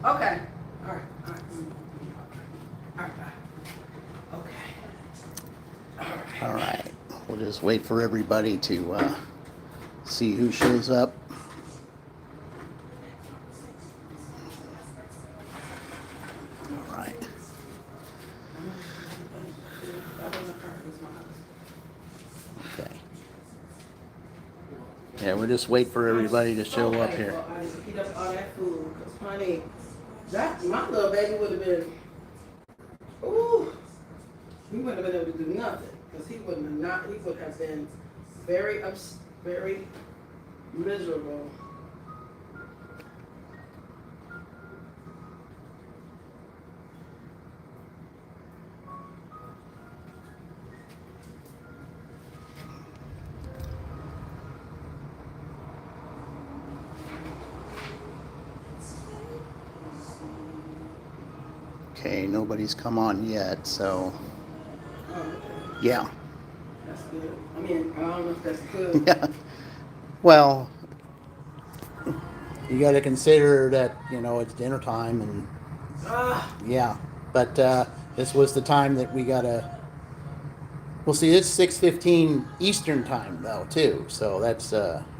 Okay. All right. All right. All right. Bye. Okay. All All right. right. We'll just wait for everybody to see who shows up. All right. That wasn't her. It was my husband. Okay. Yeah, we'll just wait for I'm everybody to so show up here. thankful I didn't heat up all that food. Because, honey, that my little baby would have been, ooh, he wouldn't have been able to do nothing. Because he would have been very miserable. Okay, nobody's come on yet, so Oh, okay. yeah. That's good. I mean, I don't know if that's good. Yeah. Well, you got to consider that, it's dinner time and Ah, yeah. But this was the time that we got to. Well, see, it's 6:15 Eastern time though too, so that's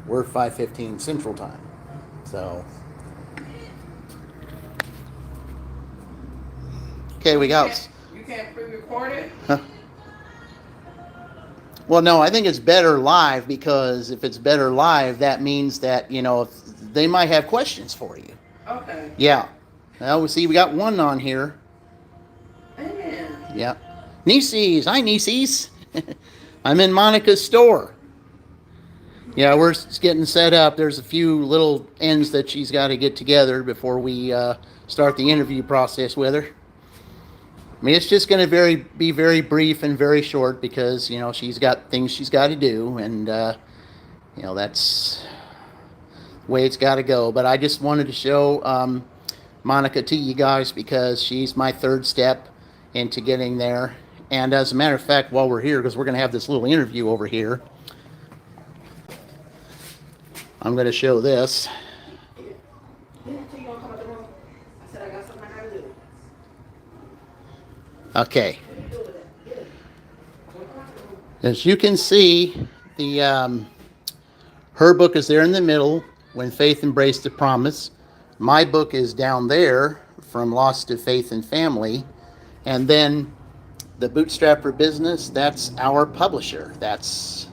we're 5:15 Central time. So okay, so we got. you can't pre-record it? Huh. Well, no, I think it's better live because if it's better live, that means that if they might have questions for you. Okay. Yeah. Well, we see we got one on here. Amen. Yeah. Nieces, hi Nieces. I'm in Monica's store. Yeah, we're getting set up. There's a few little ends that she's got to get together before we start the interview process with her. I mean, it's just going to be very brief and very short because she's got things she's got to do, and that's the way it's got to go. But I just wanted to show Monica to you guys because she's my third step into getting there. And as a matter of fact, while we're here, because we're going to have this little interview over here, I'm going to show this. Didn't I tell you don't come out the room? I said I got something I gotta do. Okay. What are you doing with that? Get it. Don't come out the room. As you can see, the her book is there in the middle, When Faith Embraced the Promise. My book is down there, From Lost to Faith and Family. And then the Bootstrapper Business, that's our publisher. That's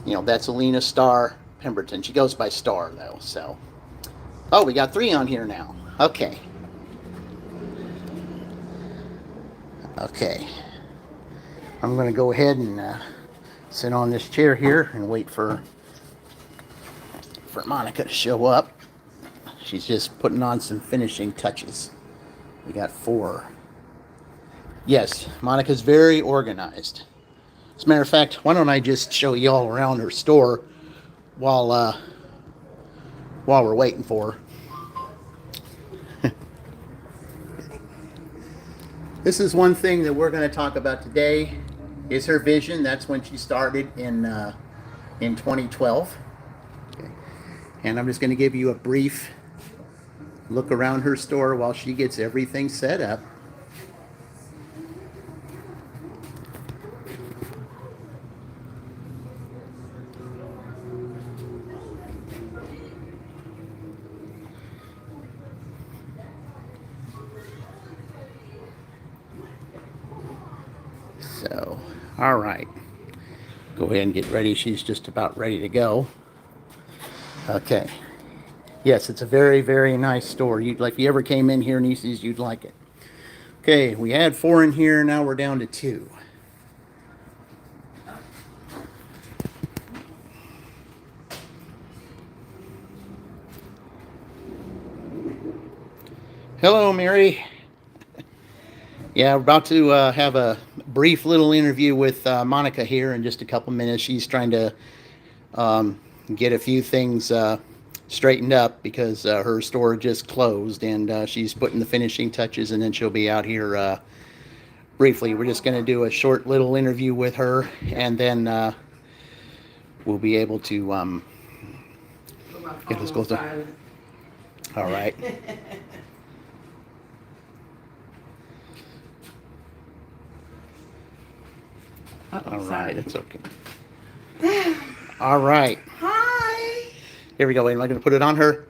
Alina Starr Pemberton. She goes by Starr, though, so. Oh, we got 3 on here now. Okay. Okay. I'm going to go ahead and sit on this chair here and wait for Monica to show up. She's just putting on some finishing touches. We got 4. Yes, Monica's very organized. As a matter of fact, why don't I just show you all around her store while we're waiting for her. This is one thing that we're going to talk about today is her vision. That's when she started in 2012. Okay. And I'm just going to give you a brief look around her store while she gets everything set up. So, all right. Go ahead and get ready. She's just about ready to go. Okay. Yes, it's a very, very nice store. If you ever came in here, Nieces, you'd like it. Okay, we had 4 in here. Now we're down to 2. Hello, Mary. Yeah, we're about to have a brief little interview with Monica here in just a couple minutes. She's trying to get a few things straightened up because her store just closed, and she's putting the finishing touches, and then she'll be out here briefly. We're just going to do a short little interview with her, and then we'll be able to Put my get phone this on closer. silent. All right. All right, sorry. it's okay. All right. Hi. Here we go. Am I going to put it on her?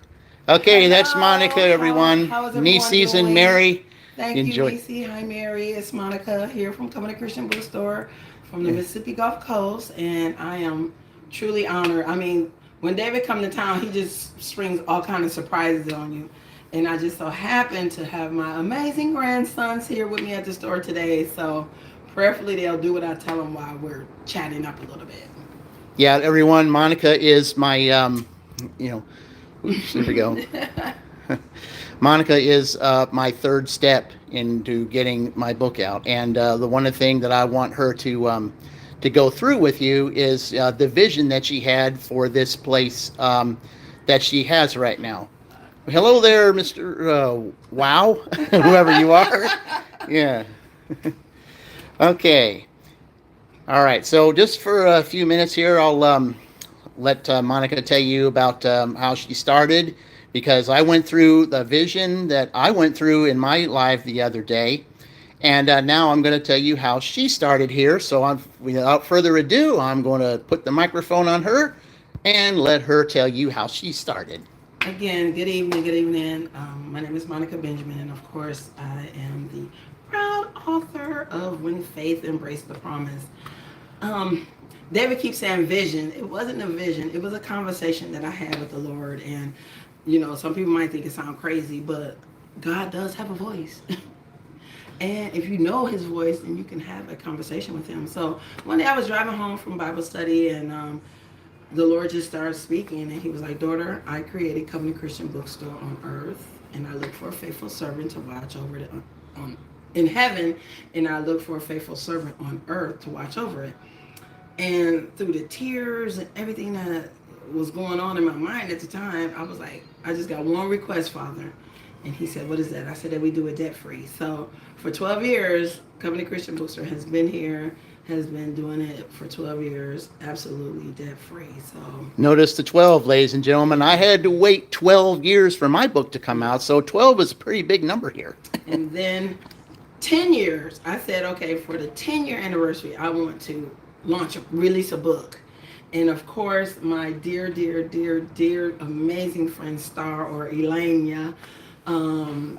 Okay, that's Hello. Monica, everyone. How is everyone Nieces and doing? Mary. Thank Enjoy. you, Niecy. Hi, Mary. It's Monica here from Covenant Christian Bookstore from the Mississippi Gulf Coast, and I am truly honored. I mean, when David comes to town, he just springs all kinds of surprises on you. And I just so happen to have my amazing grandsons here with me at the store today. So prayerfully they'll do what I tell them while we're chatting up a little bit. Yeah, everyone. Monica is my, oops, there we go. Monica is my third step into getting my book out, and the one thing that I want her to go through with you is the vision that she had for this place that she has right now. Hello there, Mr. Wow, whoever you are. Yeah. Okay. All right. So just for a few minutes here, I'll let Monica tell you about how she started, because I went through the vision that I went through in my life the other day, and now I'm going to tell you how she started here. So without further ado, I'm going to put the microphone on her and let her tell you how she started. Again, good evening. My name is Monica Benjamin, and of course, I am the proud author of When Faith Embraced the Promise. David keeps saying vision. It wasn't a vision. It was a conversation that I had with the Lord. And, some people might think it sounds crazy, but God does have a voice. And if you know his voice, then you can have a conversation with him. So one day I was driving home from Bible study, and the Lord just started speaking. And he was like, daughter, I created Covenant Christian Bookstore on earth, and I look for a faithful servant to watch over it in heaven, and I look for a faithful servant on earth to watch over it. And through the tears and everything that was going on in my mind at the time, I was like, I just got one request, Father. And he said, what is that? I said that we do it debt-free. So for 12 years, Covenant Christian Bookstore has been here, has been doing it for 12 years, absolutely debt-free. So notice the 12, ladies and gentlemen. I had to wait 12 years for my book to come out, so 12 is a pretty big number here. And then 10 years, I said, okay, for the 10-year anniversary, I want to release a book. And of course, my dear, amazing friend Star, or Elania,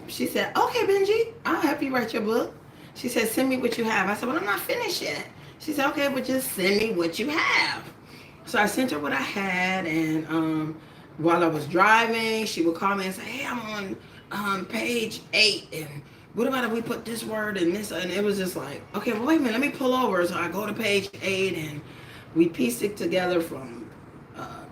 she said, okay, Benji, I'll help you write your book. She said, send me what you have. I said, well, I'm not finished yet. She said, okay, but just send me what you have. So I sent her what I had, and while I was driving, she would call me and say, hey, I'm on page 8, and what about if we put this word in this? And it was just like, okay, well, wait a minute, let me pull over. So I go to page 8, and we pieced it together from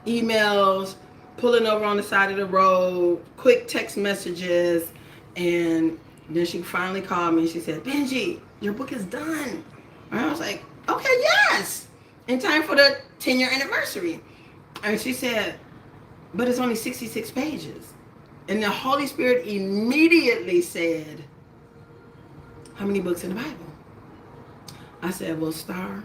emails, pulling over on the side of the road, quick text messages, and then she finally called me and she said, Benji, your book is done. And I was like, okay, yes, in time for the 10-year anniversary. And she said, but it's only 66 pages. And the Holy Spirit immediately said, how many books in the Bible? I said, well, Star,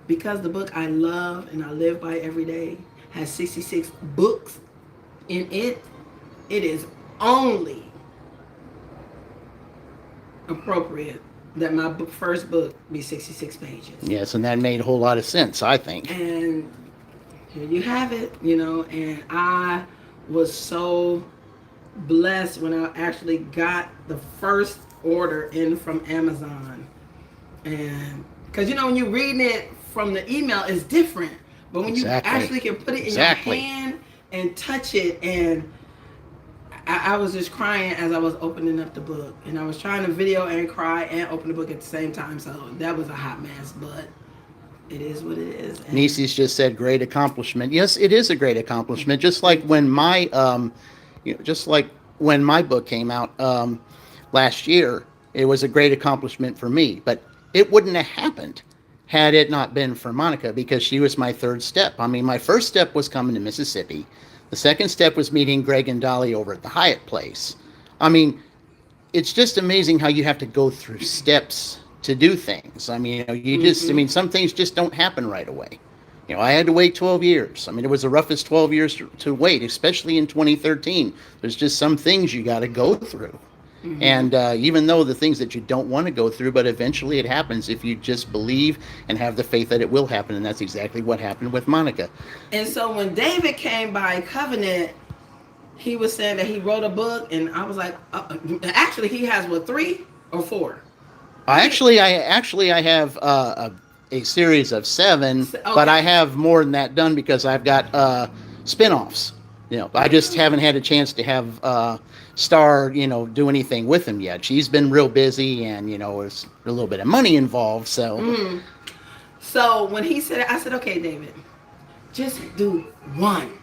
because the book I love and I live by every day has 66 books in it, it is only appropriate that my first book be 66 pages. Yes, and that made a whole lot of sense, I think. And here you have it, and I was so blessed when I actually got the first order in from Amazon. And because when you're reading it from the email, it's different, but when you actually can put it in your hand and touch it, and I was just crying as I was opening up the book, and I was trying to video and cry and open the book at the same time, so that was a hot mess, but it is what it is. Niecy's just said great accomplishment. Yes, it is a great accomplishment. Just like when my book came out last year, it was a great accomplishment for me. But it wouldn't have happened had it not been for Monica, because she was my third step. I mean, my first step was coming to Mississippi. The second step was meeting Greg and Dolly over at the Hyatt Place. I mean, it's just amazing how you have to go through steps to do things. I mean, some things just don't happen right away. I had to wait 12 years. I mean, it was the roughest 12 years to wait, especially in 2013. There's just some things you got to go through. And even though the things that you don't want to go through, but eventually it happens if you just believe and have the faith that it will happen. And that's exactly what happened with Monica. And so when David came by covenant, he was saying that he wrote a book, and I was like, actually, he has what, 3 or 4? I have a series of 7, Okay. but I have more than that done because I've got spin-offs. I just haven't had a chance to have Star, do anything with him yet. She's been real busy, and there's a little bit of money involved. So, So when he said it, I said, okay, David, just do 1.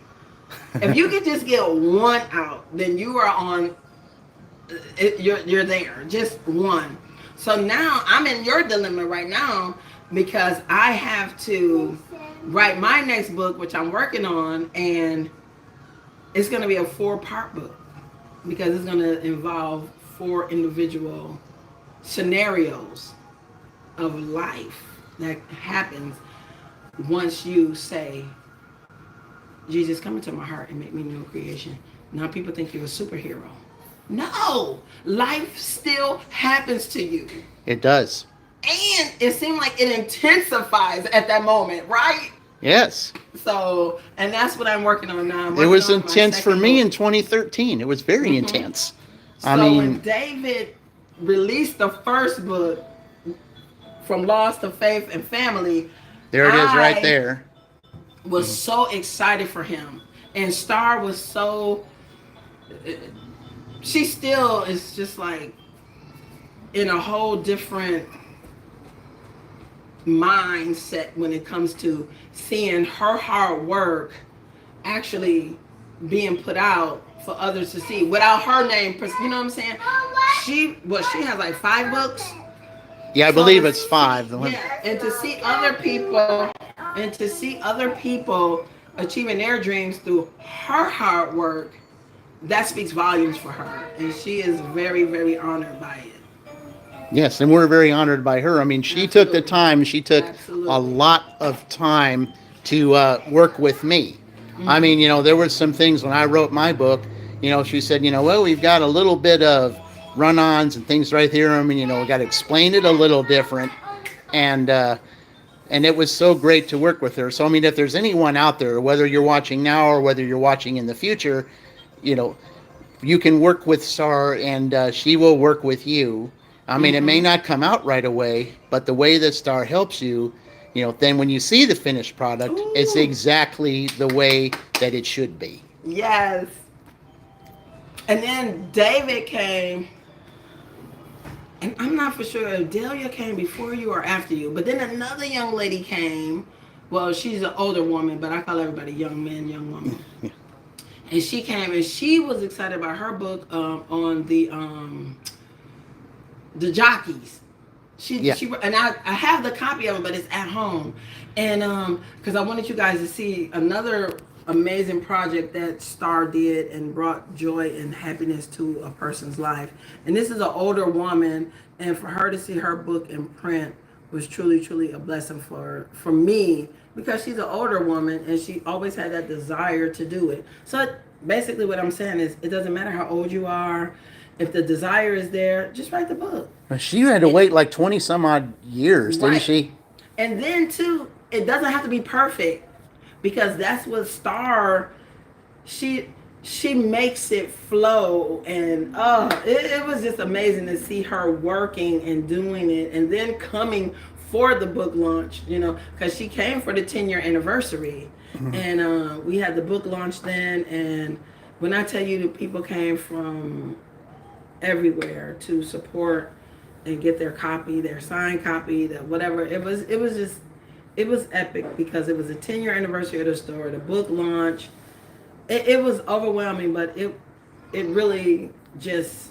If you could just get 1 out, then you are on. You're there. Just 1. So now I'm in your dilemma right now because I have to write my next book, which I'm working on, and it's going to be a 4-part book because it's going to involve 4 individual scenarios of life that happens once you say, Jesus, come into my heart and make me new creation. Now people think you're a superhero. No, life still happens to you. it does. And it seemed like it intensifies at that moment, right? Yes. So, and that's what I'm working on now. It was intense for me in 2013. It was very intense. So when David released the first book, From Loss to Faith and Family, there it is right there. Was so excited for him. And Star was so, she still is just like in a whole different mindset when it comes to seeing her hard work actually being put out for others to see without her name. You know what I'm saying? She has like 5 books. Yeah, I believe it's 5. Yeah, and to see other people achieving their dreams through her hard work, that speaks volumes for her, and she is very, very honored by it. Yes, and we're very honored by her. I mean, she took the time. She took a lot of time to work with me. I mean, there were some things when I wrote my book, she said, well, we've got a little bit of run-ons and things right here. I mean, we got to explain it a little different. And it was so great to work with her. So, I mean, if there's anyone out there, whether you're watching now or whether you're watching in the future, you can work with Star, and she will work with you. I mean, it may not come out right away, but the way that Star helps you, then when you see the finished product, it's exactly the way that it should be. Yes. And then David came, and I'm not for sure if Delia came before you or after you, but then another young lady came. Well, she's an older woman, but I call everybody young man, young woman. And she came, and she was excited about her book on the jockeys. She and I have the copy of it, but it's at home. And because I wanted you guys to see another amazing project that Star did and brought joy and happiness to a person's life. And this is an older woman, and for her to see her book in print was truly, truly a blessing for me, because she's an older woman and she always had that desire to do it. So basically what I'm saying is, it doesn't matter how old you are. If the desire is there, just write the book. She had to wait like 20 some odd years, didn't she? And then too, it doesn't have to be perfect, because that's what Star, she makes it flow. And it was just amazing to see her working and doing it, and then coming for the book launch, because she came for the 10-year anniversary. And we had the book launch then, and when I tell you that people came from everywhere to support and get their copy, their signed copy, that whatever, it was epic, because it was a 10-year anniversary of the store, the book launch. It was overwhelming, but it really just,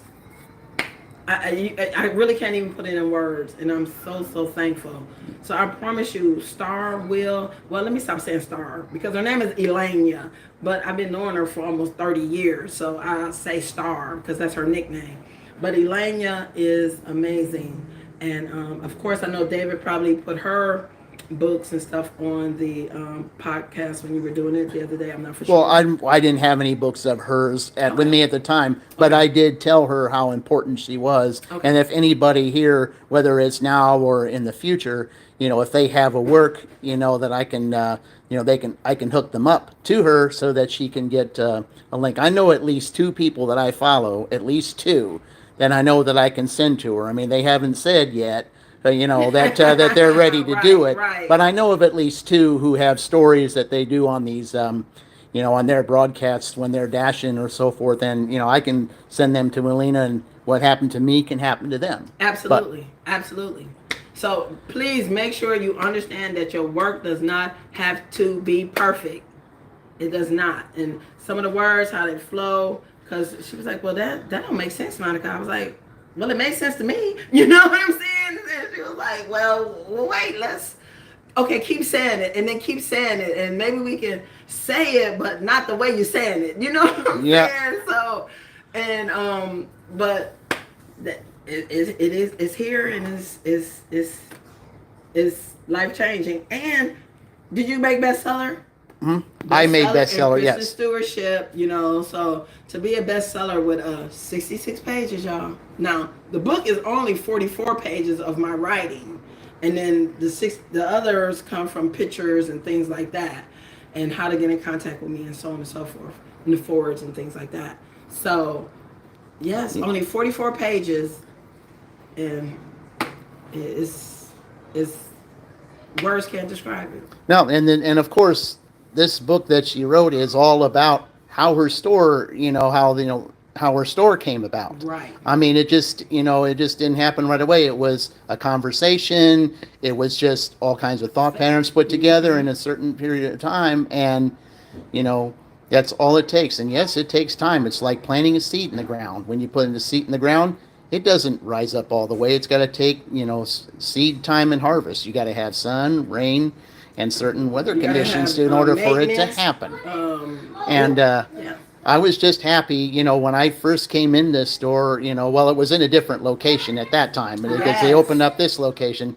I really can't even put it in words, and I'm so thankful. So I promise you, Star will, well, let me stop saying Star, because her name is Elania, but I've been knowing her for almost 30 years, so I say Star because that's her nickname. But Elania is amazing, and of course I know David probably put her books and stuff on the podcast when you were doing it the other day. I'm not for Well, sure. I didn't have any books of hers with Okay. me at the time, but Okay. I did tell her how important she was. Okay. And if anybody here, whether it's now or in the future, if they have a work, that I can, I can hook them up to her so that she can get a link. I know at least two people that I follow, at least two, that I know that I can send to her. I mean, they haven't said yet, that they're ready to do Right, it. right. But I know of at least two who have stories that they do on these, on their broadcasts when they're dashing or so forth. And I can send them to Melina, and what happened to me can happen to them. But Absolutely. Absolutely. So please make sure you understand that your work does not have to be perfect. It does not. And some of the words, how they flow, because she was like, well, that don't make sense, Monica. I was like, well, it makes sense to me. You know what I'm saying? And she was like, well, wait, okay, keep saying it, and then keep saying it, and maybe we can say it, but not the way you're saying it. You know what I'm yeah, saying? So, and but it's here, and it's life changing. And did you make bestseller? I made And bestseller. Christian Yes. stewardship, so to be a bestseller with 66 pages, y'all. Now the book is only 44 pages of my writing, and then the others come from pictures and things like that, and how to get in contact with me and so on and so forth, and the forwards and things like that. So yes, only 44 pages, and it's words can't describe it. No, and of course, this book that she wrote is all about how her store, how her store came about. Right. I mean, it just didn't happen right away. It was a conversation. It was just all kinds of thought patterns put together in a certain period of time, and that's all it takes. And yes, it takes time. It's like planting a seed in the ground. When you put a seed in the ground, it doesn't rise up all the way. It's got to take, seed time and harvest. You got to have sun, rain, and certain weather conditions in order for it to happen. And yeah. I was just happy, when I first came in this store, well, it was in a different location at that time because they opened up this location.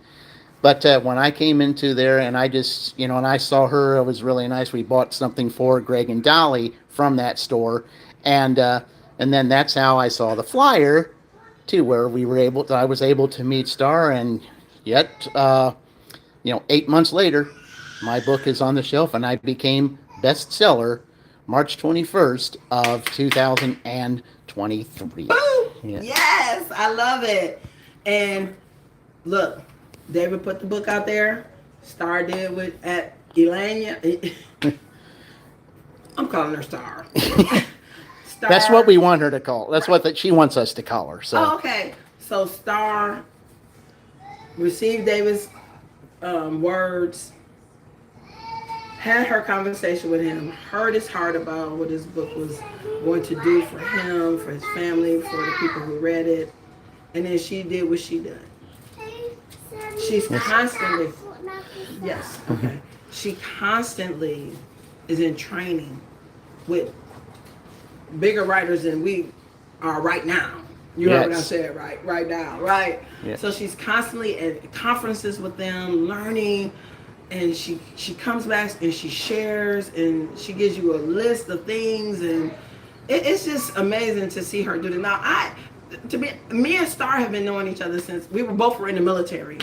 But when I came into there and I just, and I saw her, it was really nice. We bought something for Greg and Dolly from that store. And then that's how I saw the flyer too, where I was able to meet Star. And yet, 8 months later, my book is on the shelf and I became bestseller March 21st of 2023. Yeah. Yes, I love it. And look, David put the book out there. Star did at Elania. I'm calling her Star. Star. That's what we want her to call. That's what she wants us to call her. So. Oh, okay. So Star received David's words, had her conversation with him, heard his heart about what his book was going to do for him, for his family, for the people who read it, and then she did what she did. She's constantly, yes, okay. She constantly is in training with bigger writers than we are right now. You heard what I said, right now, right? Yes. So she's constantly at conferences with them, learning, and she comes back and she shares and she gives you a list of things, and it's just amazing to see her do it. Now, me and Star have been knowing each other since we were in the military,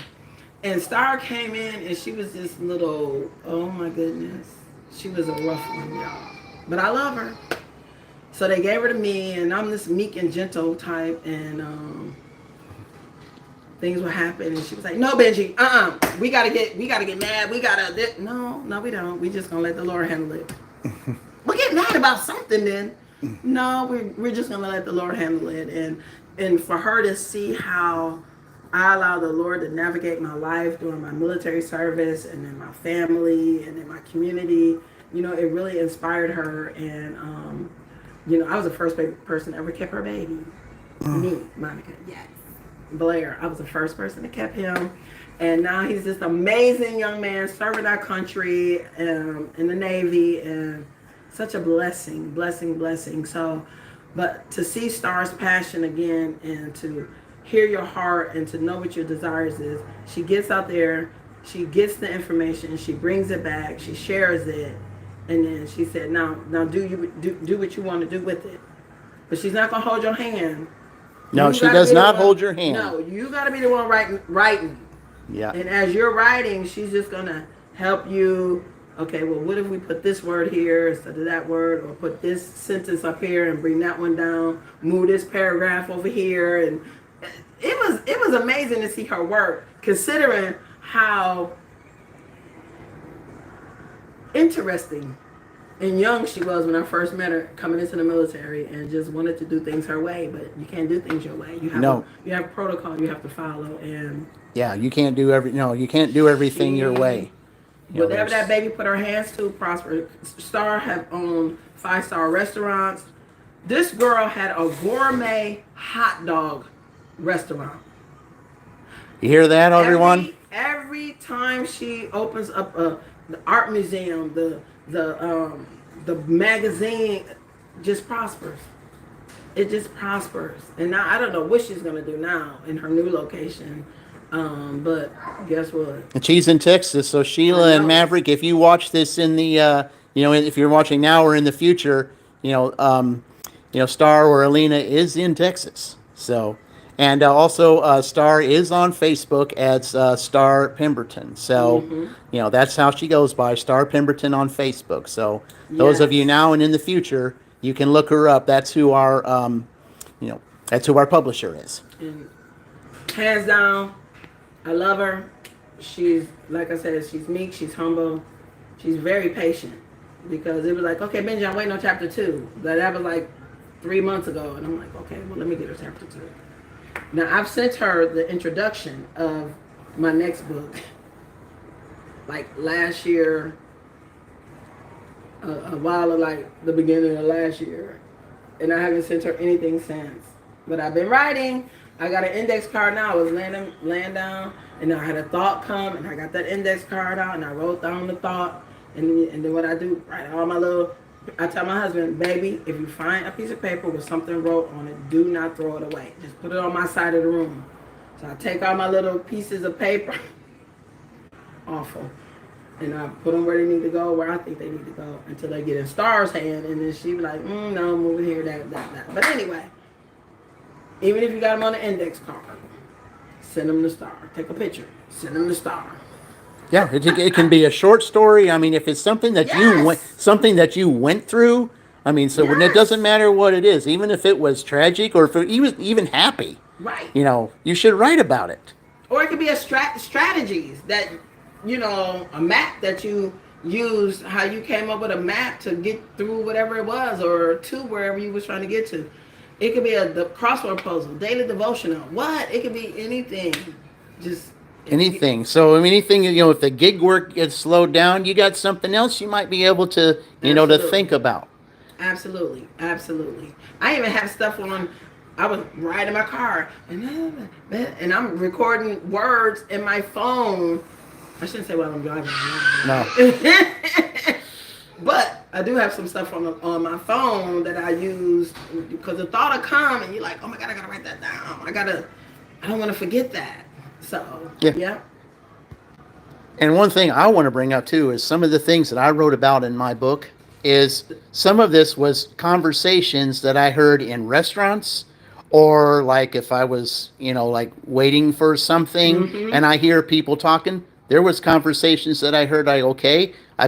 and Star came in and she was this little, oh my goodness, she was a rough one, y'all, but I love her. So they gave her to me, and I'm this meek and gentle type, and things would happen, and she was like, "No, Benji, we gotta get mad. No, we don't. We just gonna let the Lord handle it. We'll get mad about something then. No, we're just gonna let the Lord handle it, and for her to see how I allow the Lord to navigate my life during my military service, and in my family, and in my community, it really inspired her, and I was the first person that ever kept her baby. Me, Monica, yes. Blair, I was the first person that kept him. And now he's this amazing young man serving our country in the Navy, and such a blessing. So, but to see Star's passion again, and to hear your heart and to know what your desires is, she gets out there she gets the information, she brings it back, she shares it, and then she said, now do what you want to do with it. But she's not gonna hold your hand. No, You she gotta does be the not one- hold your hand. No, you got to be the one writing. Yeah. And as you're writing, she's just gonna help you. Okay, well, what if we put this word here instead of that word, or put this sentence up here and bring that one down, move this paragraph over here, and it was amazing to see her work, considering how interesting and young she was when I first met her, coming into the military, and just wanted to do things her way. But you can't do things your way. You have you have protocol you have to follow, and Yeah, you can't do everything your way. Whatever that baby put her hands to, prosper. Star have owned 5-star restaurants. This girl had a gourmet hot dog restaurant. You hear that, everyone? Every time she opens up the art museum, the magazine just prospers. It just prospers. And now I don't know what she's gonna do now in her new location. But guess what? And she's in Texas, so Sheila and Maverick, if you watch this in the, if you're watching now or in the future, Star or Alina is in Texas. So, and also Star is on Facebook as Star Pemberton. So, that's how she goes by, Star Pemberton on Facebook. So, those of you now and in the future, you can look her up. That's who our, that's who our publisher is. And hands down, I love her. She's, like I said, she's meek, she's humble, she's very patient. Because it was like, okay, Benji, I'm waiting on chapter 2. That was like 3 months ago. And I'm like, okay, well, let me get her chapter 2. Now, I've sent her the introduction of my next book, like last year, a while, like the beginning of last year. And I haven't sent her anything since. But I've been writing. I got an index card now. I was laying down, and I had a thought come, and I got that index card out, and I wrote down the thought. And then what I do, write all my little, I tell my husband, baby, if you find a piece of paper with something wrote on it, do not throw it away. Just put it on my side of the room. So I take all my little pieces of paper, awful, and I put them where they need to go, where I think they need to go, until they get in Star's hand, and then she be like, no, move it here, that. But anyway, even if you got them on the index card, send them to Star. Take a picture, send them to Star. Yeah, it can be a short story. I mean, if it's something that you went through, I mean, so it doesn't matter what it is, even if it was tragic or if it was even happy. Right. You should write about it. Or it could be a strategies that, a map that you used, how you came up with a map to get through whatever it was, or to wherever you was trying to get to. It could be the crossword puzzle, daily devotional. What? It could be anything. Just anything. So anything, if the gig work gets slowed down, you got something else you might be able to, to think about. Absolutely. I even have stuff on. I was riding my car, and I'm recording words in my phone. I shouldn't say while I'm driving. No. But I do have some stuff on my phone that I use because the thought will come, and you're like, oh my God, I gotta write that down. I don't want to forget that. So, yeah. And one thing I want to bring up too is some of the things that I wrote about in my book is some of this was conversations that I heard in restaurants, or like if I was, like waiting for something and I hear people talking, there was conversations that I heard. I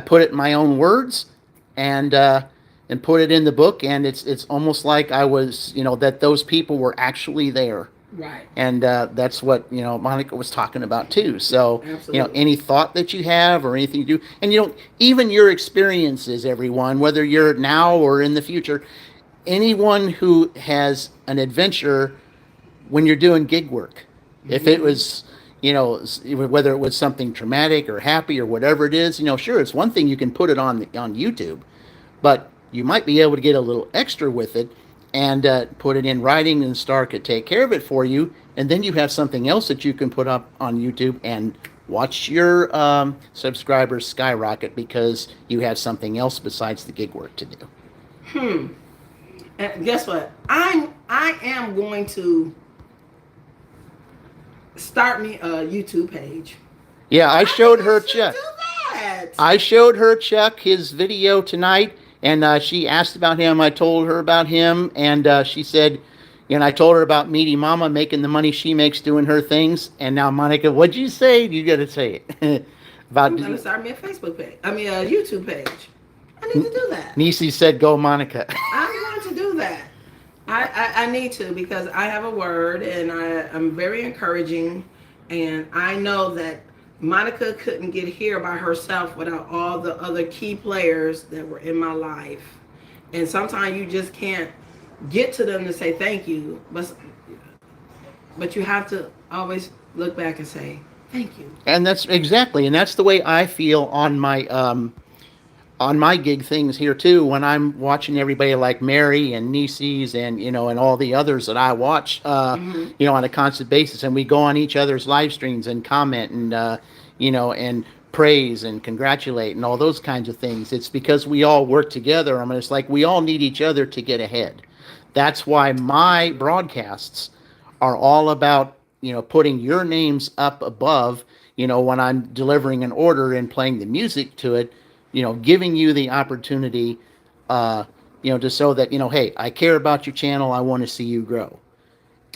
put it in my own words and put it in the book, and it's almost like I was, that those people were actually there. Right. And that's what, Monica was talking about too. So, absolutely. Any thought that you have or anything you do, and, even your experiences, everyone, whether you're now or in the future, anyone who has an adventure when you're doing gig work, if it was, whether it was something traumatic or happy or whatever it is, sure, it's one thing you can put it on YouTube, but you might be able to get a little extra with it and put it in writing, and Star could take care of it for you. And then you have something else that you can put up on YouTube and watch your subscribers skyrocket because you have something else besides the gig work to do. And guess what? I am going to start me a YouTube page. Yeah, I showed her I should Chuck. do that. I showed her Chuck his video tonight, and she asked about him. I told her about him, and she said, and I told her about Meaty Mama making the money she makes doing her things. And now, Monica, what'd you say? You got to say it. About I'm gonna start me a Facebook page. I mean, a YouTube page. I need to do that. Nisi said, "Go, Monica." I'm going to do that. I need to, because I have a word, and I'm very encouraging, and I know that Monica couldn't get here by herself without all the other key players that were in my life. And sometimes you just can't get to them to say thank you, but you have to always look back and say thank you. And that's exactly, and that's the way I feel on my gig things here too. When I'm watching everybody like Mary and Nisi's and and all the others that I watch, on a constant basis, and we go on each other's live streams and comment and and praise and congratulate and all those kinds of things. It's because we all work together. I mean, it's like we all need each other to get ahead. That's why my broadcasts are all about putting your names up above, when I'm delivering an order and playing the music to it, giving you the opportunity, to show that, hey, I care about your channel. I want to see you grow.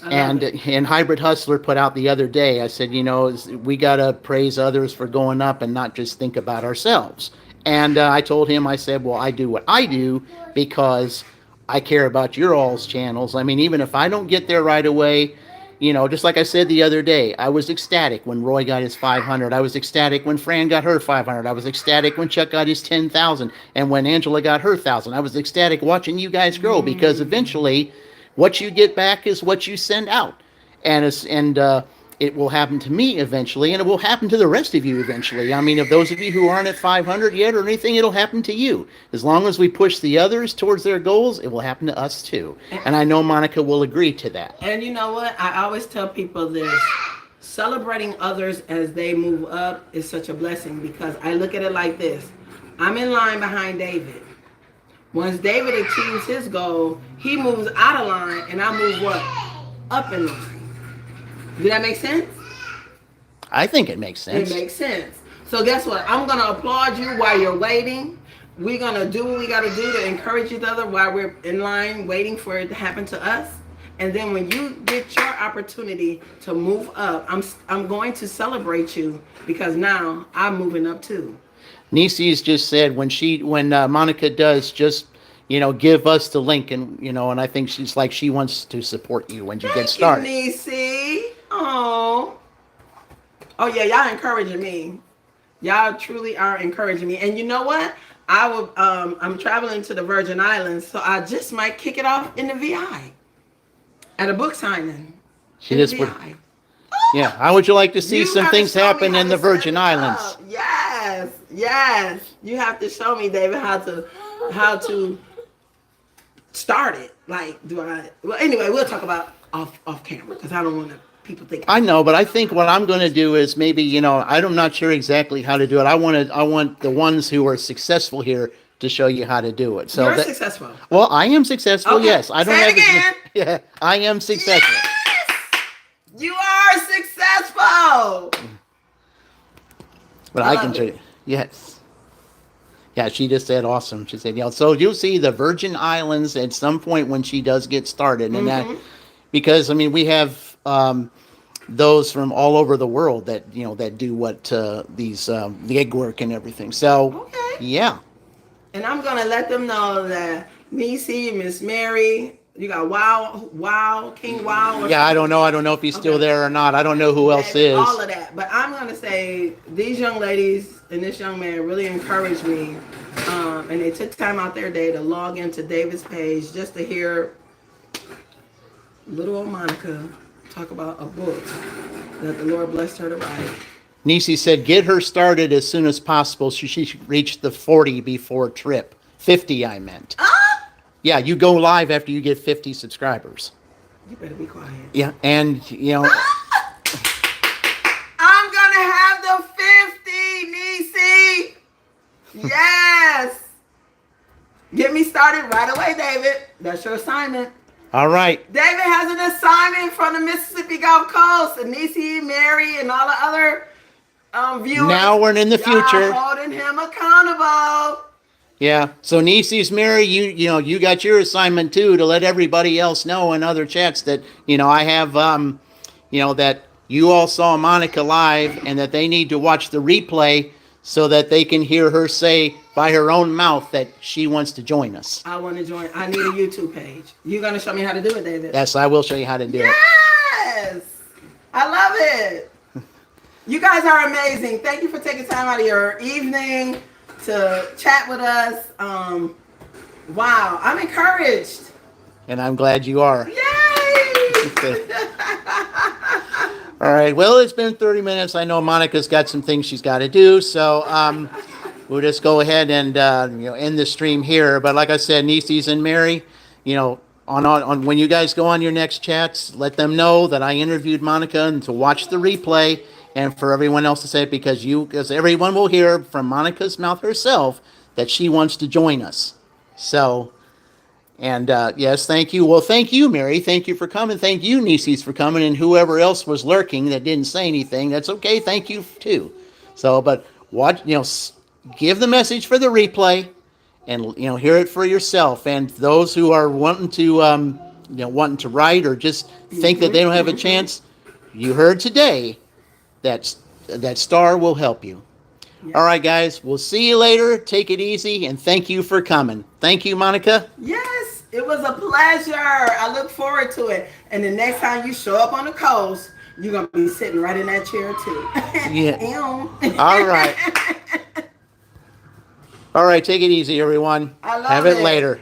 And Hybrid Hustler put out the other day, I said, we got to praise others for going up and not just think about ourselves. And I told him, I said, well, I do what I do because I care about your all's channels. I mean, even if I don't get there right away, just like I said the other day, I was ecstatic when Roy got his 500. I was ecstatic when Fran got her 500. I was ecstatic when Chuck got his 10,000. And when Angela got her 1,000. I was ecstatic watching you guys grow, because eventually what you get back is what you send out. And it will happen to me eventually, and it will happen to the rest of you eventually. I mean, if those of you who aren't at 500 yet or anything, it'll happen to you. As long as we push the others towards their goals, it will happen to us too. And I know Monica will agree to that. And you know what? I always tell people this. Celebrating others as they move up is such a blessing, because I look at it like this. I'm in line behind David. Once David achieves his goal, he moves out of line, and I move what? Up in line. Do that make sense? I think it makes sense. It makes sense. So guess what? I'm going to applaud you while you're waiting. We're going to do what we got to do to encourage each other while we're in line waiting for it to happen to us. And then when you get your opportunity to move up, I'm going to celebrate you, because now I'm moving up too. Nisi's just said when Monica does, just give us the link, and and I think she's like, she wants to support you when you get started. Thank you, Nisi. Oh yeah, y'all encouraging me. Y'all truly are encouraging me. And you know what? I'm traveling to the Virgin Islands, so I just might kick it off in the VI at a book signing. Yeah, how would you like to see some things happen in the Virgin Islands? Yes. You have to show me, David, how to start it. Like, well, anyway, we'll talk about off camera, because I don't want people think. I know, but I think what I'm going to do is maybe, I'm not sure exactly how to do it. I want the ones who are successful here to show you how to do it. So you're successful. Well, I am successful. Okay. Yes, I don't Say have it again. Yeah, I am successful. Yes! You are successful. But I can tell you, yes. Yeah, she just said awesome. She said, so you'll see the Virgin Islands at some point when she does get started. And that, because, I mean, we have those from all over the world that, that do what these, the egg work and everything. So, yeah. And I'm going to let them know that Nisi, Miss Mary, you got King Wow. Yeah, I don't know. I don't know if he's still there or not. I don't know who else is. All of that. But I'm going to say these young ladies and this young man really encouraged me. And they took time out their day to log into David's page just to hear little old Monica talk about a book that the Lord blessed her to write. Nisi said, get her started as soon as possible. She should reach the 40 before trip. 50, I meant. Yeah, you go live after you get 50 subscribers. You better be quiet. Yeah, and, I'm going to have the 50, Nisi. Yes. Get me started right away, David. That's your assignment. All right. David has an assignment from the Mississippi Gulf Coast. And Nisi, Mary, and all the other Viewers. Now we're in the future. Y'all holding him accountable. Yeah. So Nieces, Mary, you got your assignment too to let everybody else know in other chats that I have that you all saw Monica live and that they need to watch the replay so that they can hear her say by her own mouth that she wants to join us. I want to join. I need a YouTube page. You're gonna show me how to do it, David? Yes, I will show you how to do it. Yes, I love it. You guys are amazing. Thank you for taking time out of your evening to chat with us. Wow, I'm encouraged. And I'm glad you are. Yay! All right. Well, it's been 30 minutes. I know Monica's got some things she's got to do, so we'll just go ahead and end the stream here. But like I said, Nieces and Mary, on when you guys go on your next chats, let them know that I interviewed Monica and to watch the replay, and for everyone else to say it because everyone will hear from Monica's mouth herself that she wants to join us. So. And yes, thank you. Well, thank you, Mary. Thank you for coming. Thank you, Nieces, for coming. And whoever else was lurking that didn't say anything, that's okay. Thank you, too. So, but watch, give the message for the replay and, hear it for yourself. And those who are wanting to write or just think that they don't have a chance, you heard today that Star will help you. Yeah. All right, guys. We'll see you later. Take it easy. And thank you for coming. Thank you, Monica. Yes, it was a pleasure. I look forward to it. And the next time you show up on the coast, you're going to be sitting right in that chair, too. Yeah. All right. All right. Take it easy, everyone. I love Have it later.